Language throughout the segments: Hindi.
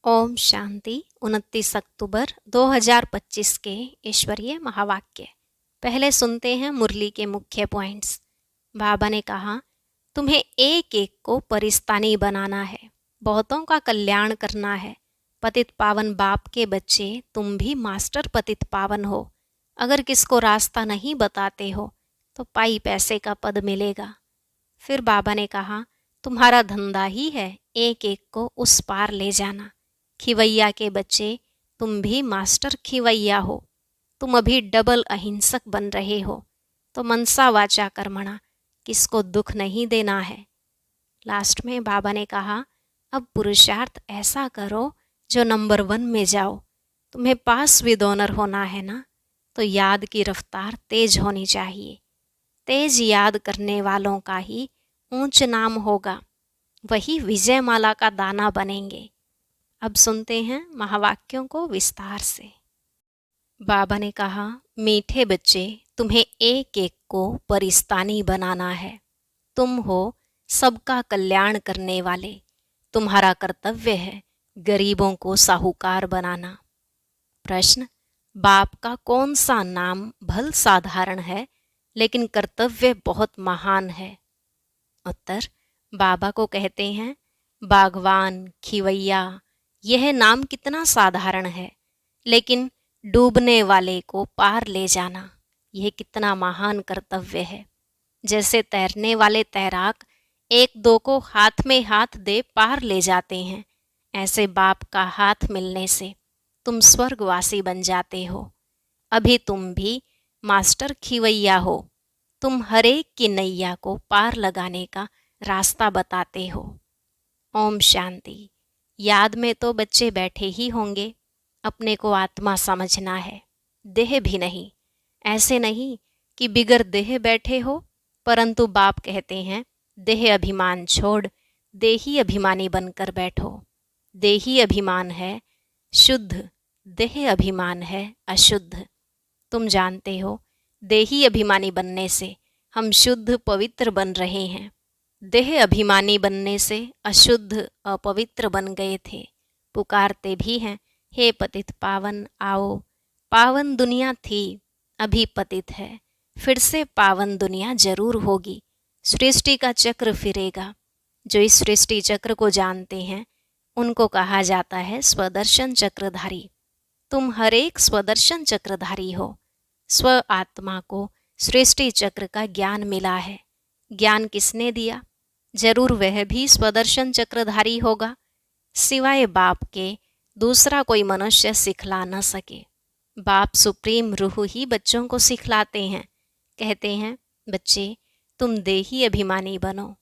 ओम शांति। 29 अक्टूबर 2025 के ईश्वरीय महावाक्य। पहले सुनते हैं मुरली के मुख्य पॉइंट्स। बाबा ने कहा, तुम्हें एक एक को परिस्तानी बनाना है, बहुतों का कल्याण करना है। पतित पावन बाप के बच्चे, तुम भी मास्टर पतित पावन हो। अगर किसको रास्ता नहीं बताते हो तो पाई पैसे का पद मिलेगा। फिर बाबा ने कहा, तुम्हारा धंधा ही है एक एक को उस पार ले जाना। खिवैया के बच्चे, तुम भी मास्टर खिवैया हो। तुम अभी डबल अहिंसक बन रहे हो, तो मनसा वाचा कर्मणा, किसको दुख नहीं देना है। लास्ट में बाबा ने कहा, अब पुरुषार्थ ऐसा करो जो नंबर 1 में जाओ। तुम्हें पास विद ऑनर होना है ना, तो याद की रफ्तार तेज होनी चाहिए। तेज याद करने वालों का ही ऊंच नाम होगा, वही विजयमाला का दाना बनेंगे। अब सुनते हैं महावाक्यों को विस्तार से। बाबा ने कहा, मीठे बच्चे, तुम्हें एक एक को परिस्तानी बनाना है। तुम हो सबका कल्याण करने वाले। तुम्हारा कर्तव्य है गरीबों को साहूकार बनाना। प्रश्न, बाप का कौन सा नाम भल साधारण है लेकिन कर्तव्य बहुत महान है। उत्तर, बाबा को कहते हैं, बागवान, खिवैया, यह नाम कितना साधारण है, लेकिन डूबने वाले को पार ले जाना यह कितना महान कर्तव्य है। जैसे तैरने वाले तैराक एक दो को हाथ में हाथ दे पार ले जाते हैं, ऐसे बाप का हाथ मिलने से तुम स्वर्गवासी बन जाते हो। अभी तुम भी मास्टर खिवैया हो। तुम हरेक की नैया को पार लगाने का रास्ता बताते हो। ओम शांति। याद में तो बच्चे बैठे ही होंगे। अपने को आत्मा समझना है, देह भी नहीं। ऐसे नहीं कि बिगर देह बैठे हो, परंतु बाप कहते हैं, देह अभिमान छोड़ देही अभिमानी बनकर बैठो। देही अभिमान है शुद्ध, देह अभिमान है अशुद्ध। तुम जानते हो, देही अभिमानी बनने से हम शुद्ध पवित्र बन रहे हैं। देह अभिमानी बनने से अशुद्ध अपवित्र बन गए थे। पुकारते भी हैं, हे पतित पावन आओ। पावन दुनिया थी, अभी पतित है, फिर से पावन दुनिया जरूर होगी। सृष्टि का चक्र फिरेगा। जो इस सृष्टि चक्र को जानते हैं उनको कहा जाता है स्वदर्शन चक्रधारी। तुम हर एक स्वदर्शन चक्रधारी हो। स्व आत्मा को सृष्टि चक्र का ज्ञान मिला है। ज्ञान किसने दिया? जरूर वह भी स्वदर्शन चक्रधारी होगा। सिवाय बाप के दूसरा कोई मनुष्य सिखला न सके। बाप सुप्रीम रूह ही बच्चों को सिखलाते हैं। कहते हैं, बच्चे तुम देही अभिमानी बनो।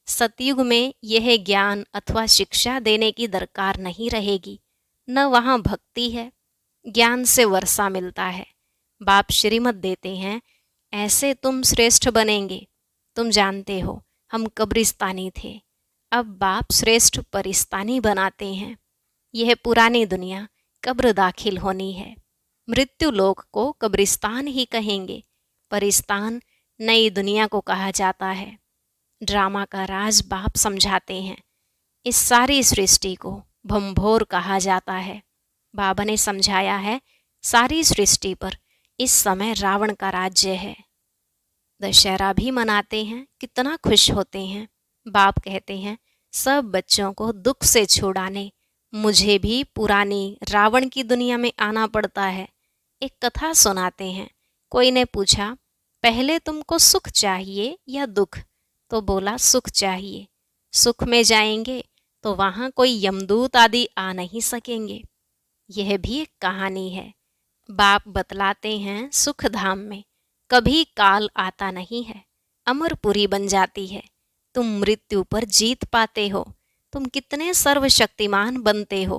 सतयुग में यह ज्ञान अथवा शिक्षा देने की दरकार नहीं रहेगी। न वहाँ भक्ति है, ज्ञान से वर्षा मिलता है। बाप श्रीमत देते हैं, ऐसे तुम श्रेष्ठ बनेंगे। तुम जानते हो, हम कब्रिस्तानी थे, अब बाप श्रेष्ठ परिस्तानी बनाते हैं। यह पुरानी दुनिया कब्र दाखिल होनी है। मृत्यु लोक को कब्रिस्तान ही कहेंगे। परिस्तान नई दुनिया को कहा जाता है। ड्रामा का राज बाप समझाते हैं। इस सारी सृष्टि को भंभोर कहा जाता है। बाबा ने समझाया है, सारी सृष्टि पर इस समय रावण का राज्य है। दशहरा भी मनाते हैं, कितना खुश होते हैं। बाप कहते हैं, सब बच्चों को दुख से छुड़ाने मुझे भी पुरानी रावण की दुनिया में आना पड़ता है। एक कथा सुनाते हैं। कोई ने पूछा, पहले तुमको सुख चाहिए या दुख? तो बोला, सुख चाहिए। सुख में जाएंगे तो वहाँ कोई यमदूत आदि आ नहीं सकेंगे। यह भी एक कहानी है। बाप बतलाते हैं, सुख धाम में कभी काल आता नहीं है, अमरपुरी बन जाती है। तुम मृत्यु पर जीत पाते हो। तुम कितने सर्वशक्तिमान बनते हो।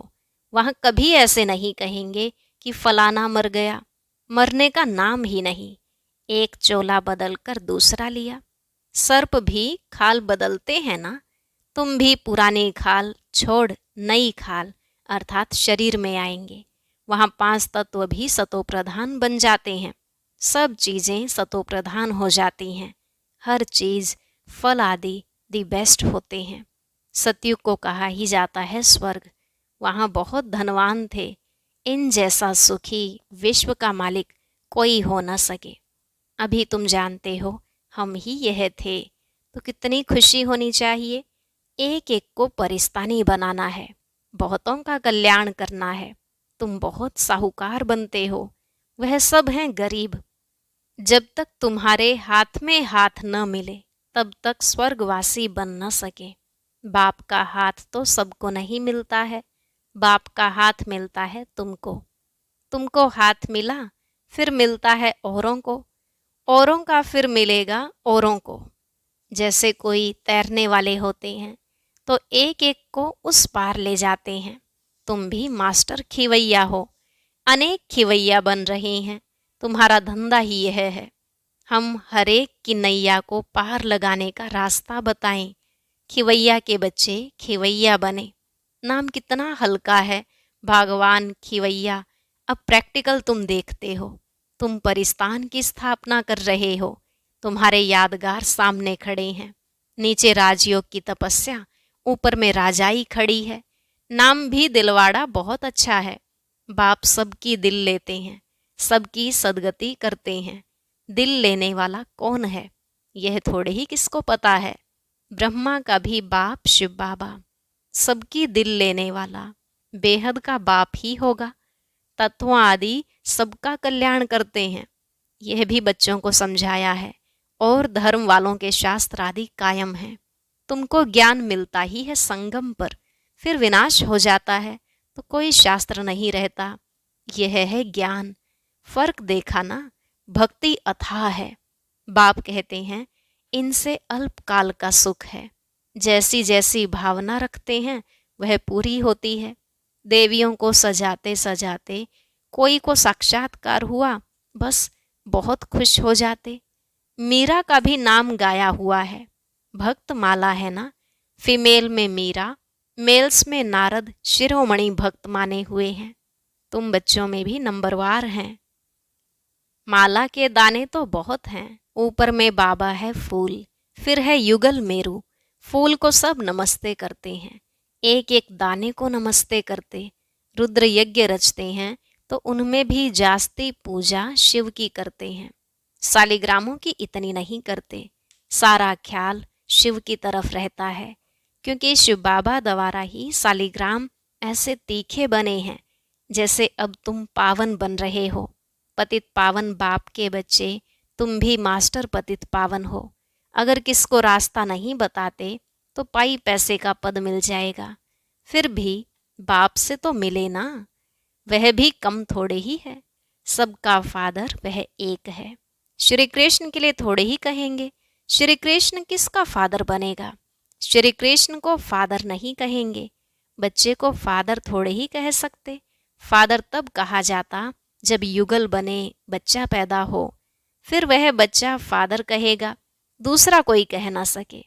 वहाँ कभी ऐसे नहीं कहेंगे कि फलाना मर गया। मरने का नाम ही नहीं। एक चोला बदल कर दूसरा लिया। सर्प भी खाल बदलते हैं ना। तुम भी पुरानी खाल छोड़ नई खाल अर्थात शरीर में आएंगे। वहाँ 5 तत्व भी सतोप्रधान बन जाते हैं। सब चीज़ें सतोप्रधान हो जाती हैं। हर चीज़ फल आदि दी बेस्ट होते हैं। सतयुग को कहा ही जाता है स्वर्ग। वहाँ बहुत धनवान थे। इन जैसा सुखी विश्व का मालिक कोई हो न सके। अभी तुम जानते हो हम ही यह थे, तो कितनी खुशी होनी चाहिए। एक एक को परिस्तानी बनाना है, बहुतों का कल्याण करना है। तुम बहुत साहूकार बनते हो, वह सब हैं गरीब। जब तक तुम्हारे हाथ में हाथ न मिले तब तक स्वर्गवासी बन न सके। बाप का हाथ तो सबको नहीं मिलता है, बाप का हाथ मिलता है तुमको। तुमको हाथ मिला, फिर मिलता है औरों को, औरों का फिर मिलेगा औरों को। जैसे कोई तैरने वाले होते हैं तो एक एक को उस पार ले जाते हैं। तुम भी मास्टर खिवैया हो, अनेक खिवैया बन रहे हैं। तुम्हारा धंधा ही यह है। हम हरेक की नैया को पार लगाने का रास्ता बताएं। खिवैया के बच्चे खिवैया बने। नाम कितना हल्का है, भगवान खिवैया। अब प्रैक्टिकल तुम देखते हो। तुम परिस्तान की स्थापना कर रहे हो। तुम्हारे यादगार सामने खड़े हैं। नीचे राजयोग की तपस्या, ऊपर में राजाई खड़ी है। नाम भी दिलवाड़ा बहुत अच्छा है। बाप सबकी दिल लेते हैं, सबकी सदगति करते हैं। दिल लेने वाला कौन है यह थोड़े ही किसको पता है। ब्रह्मा का भी बाप शिव बाबा, सबकी दिल लेने वाला बेहद का बाप ही होगा। तत्वों आदि सबका कल्याण करते हैं, यह भी बच्चों को समझाया है। और धर्म वालों के शास्त्र आदि कायम हैं। तुमको ज्ञान मिलता ही है संगम पर, फिर विनाश हो जाता है तो कोई शास्त्र नहीं रहता। यह है ज्ञान। फर्क देखा ना, भक्ति अथाह है। बाप कहते हैं इनसे अल्पकाल का सुख है। जैसी जैसी भावना रखते हैं वह पूरी होती है। देवियों को सजाते सजाते कोई को साक्षात्कार हुआ, बस बहुत खुश हो जाते। मीरा का भी नाम गाया हुआ है। भक्त माला है ना, फीमेल में मीरा, मेल्स में नारद शिरोमणि भक्त माने हुए हैं। तुम बच्चों में भी नंबरवार हैं। माला के दाने तो बहुत हैं। ऊपर में बाबा है फूल, फिर है युगल मेरू। फूल को सब नमस्ते करते हैं, एक एक दाने को नमस्ते करते। रुद्र यज्ञ रचते हैं तो उनमें भी जास्ती पूजा शिव की करते हैं। सालिग्रामों की इतनी नहीं करते। सारा ख्याल शिव की तरफ रहता है, क्योंकि शिव बाबा द्वारा ही सालिग्राम ऐसे तीखे बने हैं जैसे अब तुम पावन बन रहे हो। पतित पावन बाप के बच्चे, तुम भी मास्टर पतित पावन हो। अगर किसको रास्ता नहीं बताते तो पाई पैसे का पद मिल जाएगा, फिर भी बाप से तो मिले ना। वह भी कम थोड़े ही है। सबका फादर वह एक है। श्री कृष्ण के लिए थोड़े ही कहेंगे। श्री कृष्ण किसका फादर बनेगा? श्री कृष्ण को फादर नहीं कहेंगे। बच्चे को फादर थोड़े ही कह सकते। फादर तब कहा जाता जब युगल बने, बच्चा पैदा हो, फिर वह बच्चा फादर कहेगा, दूसरा कोई कह ना सके।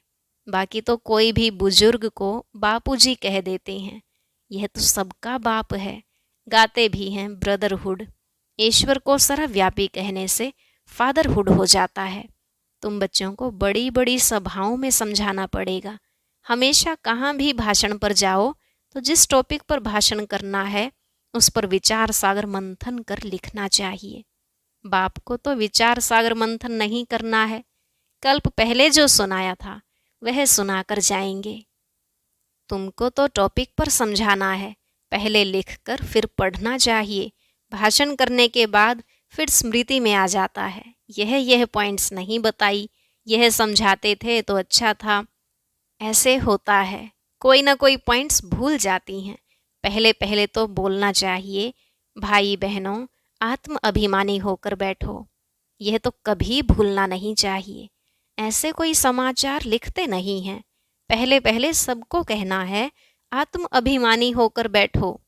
बाकी तो कोई भी बुजुर्ग को बापूजी कह देते हैं। यह तो सबका बाप है। गाते भी हैं ब्रदरहुड। ईश्वर को सर्वव्यापी कहने से फादरहुड हो जाता है। तुम बच्चों को बड़ी बड़ी सभाओं में समझाना पड़ेगा। हमेशा कहाँ भी भाषण पर जाओ तो जिस टॉपिक पर भाषण करना है उस पर विचार सागर मंथन कर लिखना चाहिए। बाप को तो विचार सागर मंथन नहीं करना है। कल्प पहले जो सुनाया था वह सुनाकर जाएंगे। तुमको तो टॉपिक पर समझाना है, पहले लिखकर फिर पढ़ना चाहिए। भाषण करने के बाद फिर स्मृति में आ जाता है। यह पॉइंट्स नहीं बताई, यह समझाते थे तो अच्छा था। ऐसे होता है, कोई ना कोई पॉइंट्स भूल जाती हैं। पहले पहले तो बोलना चाहिए, भाई बहनों आत्म अभिमानी होकर बैठो। यह तो कभी भूलना नहीं चाहिए। ऐसे कोई समाचार लिखते नहीं हैं। पहले पहले सबको कहना है आत्म अभिमानी होकर बैठो।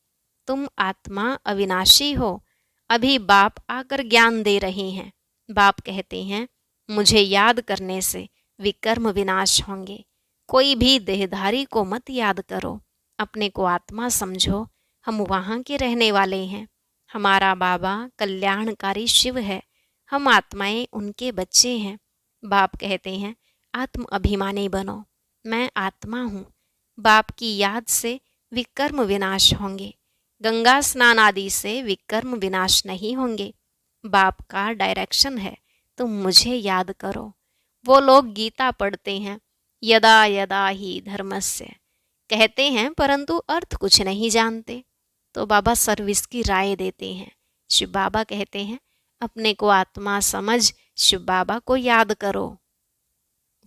तुम आत्मा अविनाशी हो। अभी बाप आकर ज्ञान दे रहे हैं। बाप कहते हैं मुझे याद करने से विकर्म विनाश होंगे। कोई भी देहधारी को मत याद करो, अपने को आत्मा समझो। हम वहाँ के रहने वाले हैं। हमारा बाबा कल्याणकारी शिव है, हम आत्माएं उनके बच्चे हैं। बाप कहते हैं आत्म अभिमानी बनो। मैं आत्मा हूँ। बाप की याद से विकर्म विनाश होंगे। गंगा स्नान आदि से विकर्म विनाश नहीं होंगे। बाप का डायरेक्शन है, तुम मुझे याद करो। वो लोग गीता पढ़ते हैं, यदा यदा ही धर्मस्य कहते हैं, परंतु अर्थ कुछ नहीं जानते। तो बाबा सर्विस की राय देते हैं। शिव बाबा कहते हैं, अपने को आत्मा समझ शिव बाबा को याद करो।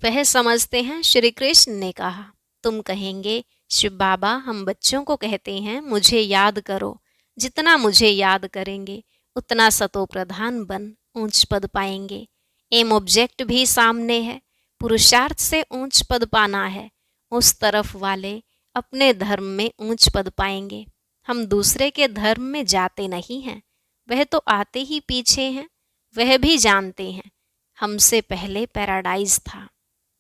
वह समझते हैं। श्री कृष्ण ने कहा, तुम कहेंगे शिव बाबा हम बच्चों को कहते हैं मुझे याद करो, जितना मुझे याद करेंगे उतना सतो प्रधान बन ऊंच पद पाएंगे। एम ऑब्जेक्ट भी सामने है, पुरुषार्थ से ऊंच पद पाना है। उस तरफ वाले अपने धर्म में ऊंच पद पाएंगे। हम दूसरे के धर्म में जाते नहीं हैं, वह तो आते ही पीछे हैं। वह भी जानते हैं हमसे पहले पैराडाइज था।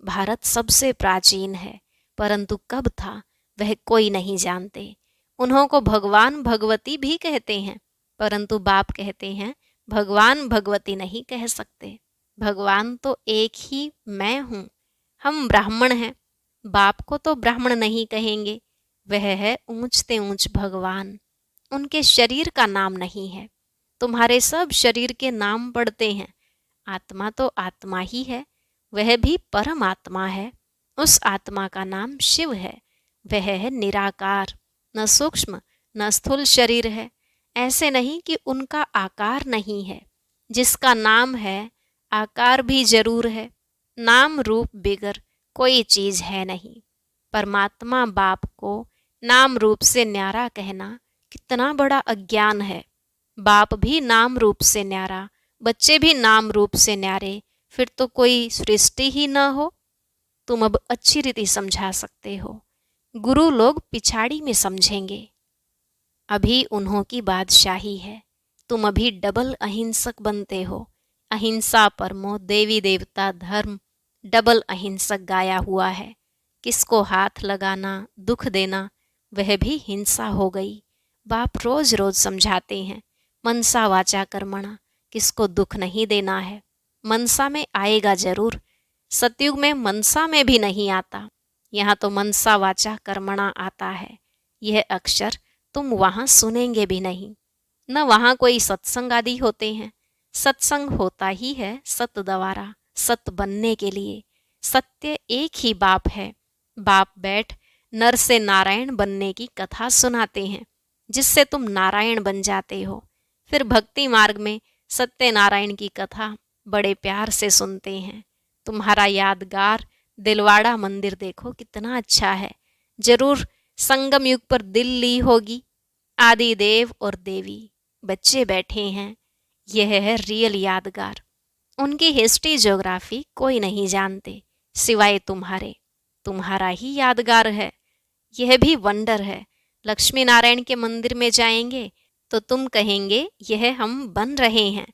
भारत सबसे प्राचीन है, परंतु कब था वह कोई नहीं जानते। उन्हों को भगवान भगवती भी कहते हैं, परंतु बाप कहते हैं भगवान भगवती नहीं कह सकते। भगवान तो एक ही मैं हूँ। हम ब्राह्मण हैं, बाप को तो ब्राह्मण नहीं कहेंगे। वह है ऊंचते ऊंच भगवान। उनके शरीर का नाम नहीं है। तुम्हारे सब शरीर के नाम पढ़ते हैं। आत्मा तो आत्मा ही है, वह भी परमात्मा है। उस आत्मा का नाम शिव है। वह है निराकार, न सूक्ष्म न स्थूल शरीर है। ऐसे नहीं कि उनका आकार नहीं है। जिसका नाम है आकार भी जरूर है। नाम रूप बिगर कोई चीज है नहीं। परमात्मा बाप को नाम रूप से न्यारा कहना कितना बड़ा अज्ञान है। बाप भी नाम रूप से न्यारा, बच्चे भी नाम रूप से न्यारे, फिर तो कोई सृष्टि ही न हो। तुम अब अच्छी रीति समझा सकते हो, गुरु लोग पिछाड़ी में समझेंगे। अभी उन्हों की बादशाही है, तुम अभी डबल अहिंसक बनते हो। अहिंसा परमो देवी देवता धर्म डबल अहिंसक गाया हुआ है। किसको हाथ लगाना, दुख देना, वह भी हिंसा हो गई। बाप रोज रोज समझाते हैं, मनसा वाचा कर्मणा, किसको दुख नहीं देना है। मनसा में आएगा जरूर, सतयुग में मनसा में भी नहीं आता। यहाँ तो मनसा वाचा कर्मणा आता है। यह अक्षर तुम वहाँ सुनेंगे भी नहीं, न वहाँ कोई सत्संग आदि होते हैं। सत्संग होता ही है सत द्वारा, सत बनने के लिए। सत्य एक ही बाप है। बाप बैठ नर से नारायण बनने की कथा सुनाते हैं, जिससे तुम नारायण बन जाते हो। फिर भक्ति मार्ग में सत्यनारायण की कथा बड़े प्यार से सुनते हैं। तुम्हारा यादगार दिलवाड़ा मंदिर देखो कितना अच्छा है। जरूर संगम युग पर दिल ली होगी। आदि देव और देवी बच्चे बैठे हैं। यह है रियल यादगार। उनकी हिस्ट्री ज्योग्राफी कोई नहीं जानते सिवाय तुम्हारे। तुम्हारा ही यादगार है। यह भी वंडर है। लक्ष्मी नारायण के मंदिर में जाएंगे तो तुम कहेंगे यह हम बन रहे हैं।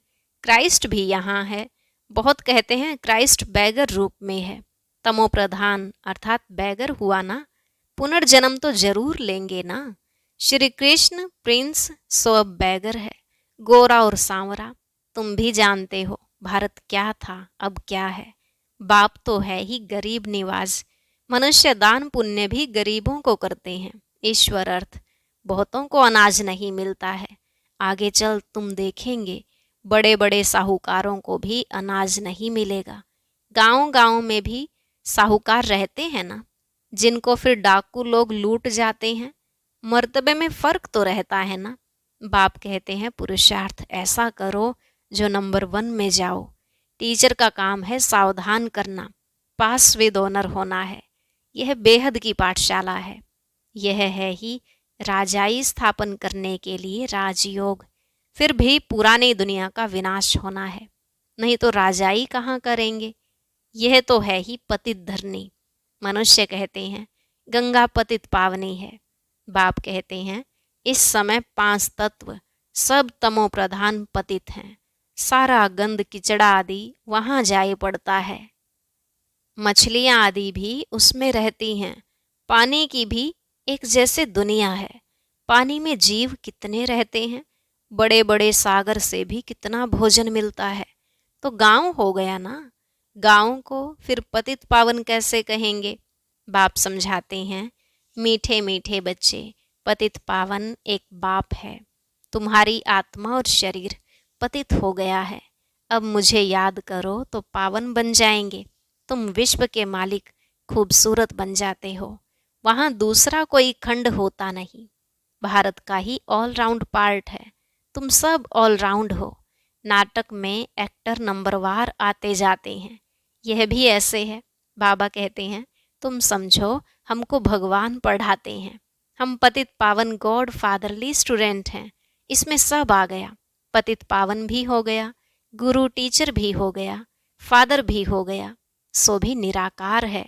क्राइस्ट भी यहाँ है। बहुत कहते हैं क्राइस्ट बैगर रूप में है। तमो प्रधान अर्थात बैगर हुआ ना, पुनर्जन्म तो जरूर लेंगे ना। श्री कृष्ण प्रिंस सो अब बैगर है, गोरा और सांवरा। तुम भी जानते हो भारत क्या था अब क्या है। बाप तो है ही गरीब निवाज। मनुष्य दान पुण्य भी गरीबों को करते हैं। ईश्वर अर्थ बहुतों को अनाज नहीं मिलता है। आगे चल तुम देखेंगे बड़े बड़े साहूकारों को भी अनाज नहीं मिलेगा। गांव गांव में भी साहूकार रहते हैं ना, जिनको फिर डाकू लोग लूट जाते हैं। मर्तबे में फर्क तो रहता है ना। बाप कहते हैं पुरुषार्थ ऐसा करो जो नंबर 1 में जाओ। टीचर का काम है सावधान करना, पास विद ऑनर होना है। यह बेहद की पाठशाला है। यह है ही राजाई स्थापन करने के लिए राजयोग। फिर भी पुरानी दुनिया का विनाश होना है, नहीं तो राजाई कहाँ करेंगे। यह तो है ही पतित धरनी। मनुष्य कहते हैं गंगा पतित पावनी है। बाप कहते हैं इस समय 5 तत्व सब तमो प्रधान पतित हैं। सारा गंद किचड़ा आदि वहां जाए पड़ता है। मछलियां आदि भी उसमें रहती हैं। पानी की भी एक जैसे दुनिया है। पानी में जीव कितने रहते हैं। बड़े बड़े सागर से भी कितना भोजन मिलता है। तो गांव हो गया ना। गांव को फिर पतित पावन कैसे कहेंगे। बाप समझाते हैं मीठे मीठे बच्चे पतित पावन एक बाप है। तुम्हारी आत्मा और शरीर पतित हो गया है। अब मुझे याद करो तो पावन बन जाएंगे। तुम विश्व के मालिक खूबसूरत बन जाते हो। वहाँ दूसरा कोई खंड होता नहीं। भारत का ही ऑलराउंड पार्ट है। तुम सब ऑलराउंड हो। नाटक में एक्टर नंबरवार आते जाते हैं। यह भी ऐसे है। बाबा कहते हैं, तुम समझो हमको भगवान पढ़ाते हैं। हम पतित पावन गॉड फादरली स्टूडेंट हैं। इसमें सब आ गया। पतित पावन भी हो गया, गुरु टीचर भी हो गया, फादर भी हो गया, सो भी निराकार है।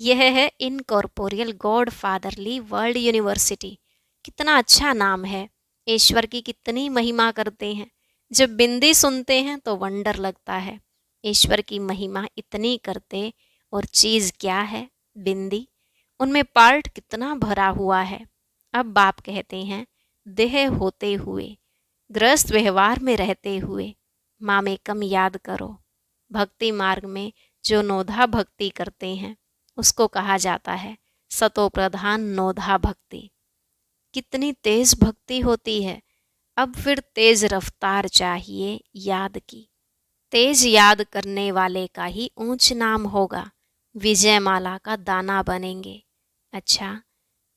यह है incorporeal God fatherly world university. कितना अच्छा नाम है। ईश्वर की कितनी महिमा करते हैं। जब बिंदी सुनते हैं तो वंडर लगता है। ईश्वर की महिमा इतनी करते और चीज क्या है बिंदी, उनमें पार्ट कितना भरा हुआ है। अब बाप कहते हैं, देह होते हुए, गृहस्थ व्यवहार में रहते हुए माँ में कम याद करो। भक्ति मार्ग में जो नोधा भक्ति करते हैं उसको कहा जाता है सतो प्रधान नोधा भक्ति। कितनी तेज भक्ति होती है। अब फिर तेज रफ्तार चाहिए याद की। तेज याद करने वाले का ही ऊंच नाम होगा। विजयमाला का दाना बनेंगे। अच्छा,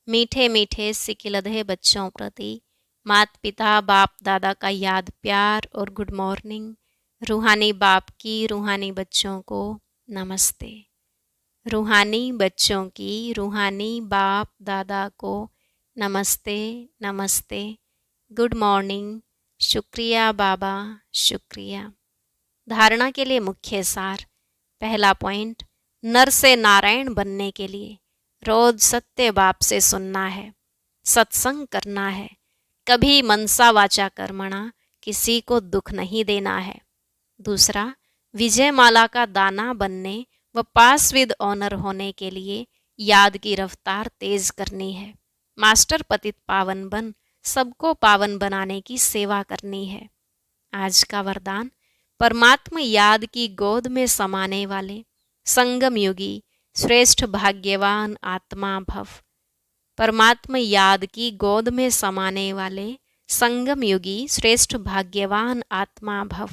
मीठे मीठे सिकिलधे बच्चों प्रति माता पिता बाप दादा का याद प्यार और गुड मॉर्निंग। रूहानी बाप की रूहानी बच्चों को नमस्ते। रूहानी बच्चों की रूहानी बाप दादा को नमस्ते नमस्ते, गुड मॉर्निंग, शुक्रिया बाबा, शुक्रिया। धारणा के लिए मुख्य सार। पहला पॉइंट, नर से नारायण बनने के लिए रोज सत्य बाप से सुनना है, सत्संग करना है, कभी मनसा वाचा कर्मणा किसी को दुख नहीं देना है। दूसरा, विजयमाला का दाना बनने व पास विद ऑनर होने के लिए याद की रफ्तार तेज करनी है। मास्टर पतित पावन बन सबको पावन बनाने की सेवा करनी है। आज का वरदान, परमात्मा याद की गोद में समाने वाले संगम युगी श्रेष्ठ भाग्यवान आत्मा भव। परमात्मा याद की गोद में समाने वाले संगम युगी श्रेष्ठ भाग्यवान आत्मा भव।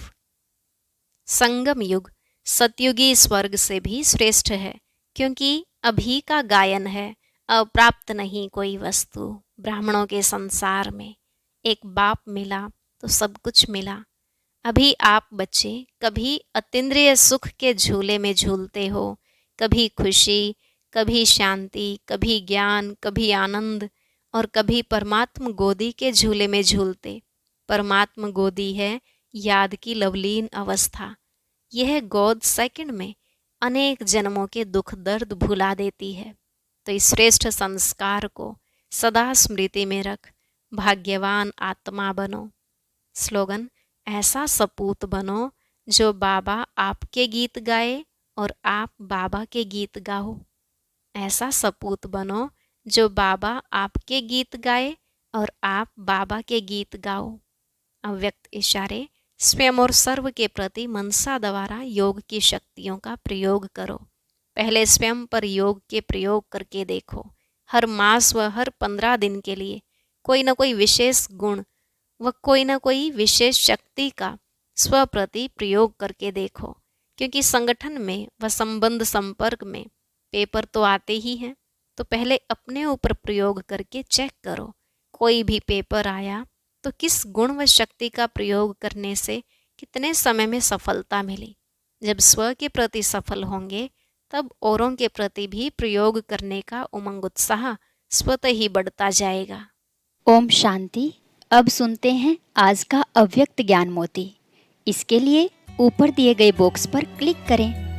संगम युग सतयुगी स्वर्ग से भी श्रेष्ठ है, क्योंकि अभी का गायन है, अप्राप्त नहीं कोई वस्तु। ब्राह्मणों के संसार में एक बाप मिला तो सब कुछ मिला। अभी आप बच्चे कभी अतीन्द्रिय सुख के झूले में झूलते हो, कभी खुशी, कभी शांति, कभी ज्ञान, कभी आनंद, और कभी परमात्म गोदी के झूले में झूलते। परमात्म गोदी है याद की लवलीन अवस्था। यह गोद सेकंड में अनेक जन्मों के दुख दर्द भुला देती है। तो इस श्रेष्ठ संस्कार को सदा स्मृति में रख भाग्यवान आत्मा बनो। स्लोगन, ऐसा सपूत बनो जो बाबा आपके गीत गाए और आप बाबा के गीत गाओ। ऐसा सपूत बनो जो बाबा आपके गीत गाए और आप बाबा के गीत गाओ। अव्यक्त इशारे स्वयं और सर्व के प्रति मनसा द्वारा योग की शक्तियों का प्रयोग करो। पहले स्वयं पर योग के प्रयोग करके देखो। हर मास व हर 15 दिन के लिए कोई न कोई विशेष गुण व कोई न कोई विशेष शक्ति का स्व प्रति प्रयोग करके देखो, क्योंकि संगठन में व संबंध संपर्क में पेपर तो आते ही हैं। तो पहले अपने ऊपर प्रयोग करके चेक करो, कोई भी पेपर आया तो किस गुण व शक्ति का प्रयोग करने से कितने समय में सफलता मिली। जब स्व के प्रति सफल होंगे तब औरों के प्रति भी प्रयोग करने का उमंग उत्साह स्वतः ही बढ़ता जाएगा। ओम शांति। अब सुनते हैं आज का अव्यक्त ज्ञान मोती। इसके लिए ऊपर दिए गए बॉक्स पर क्लिक करें।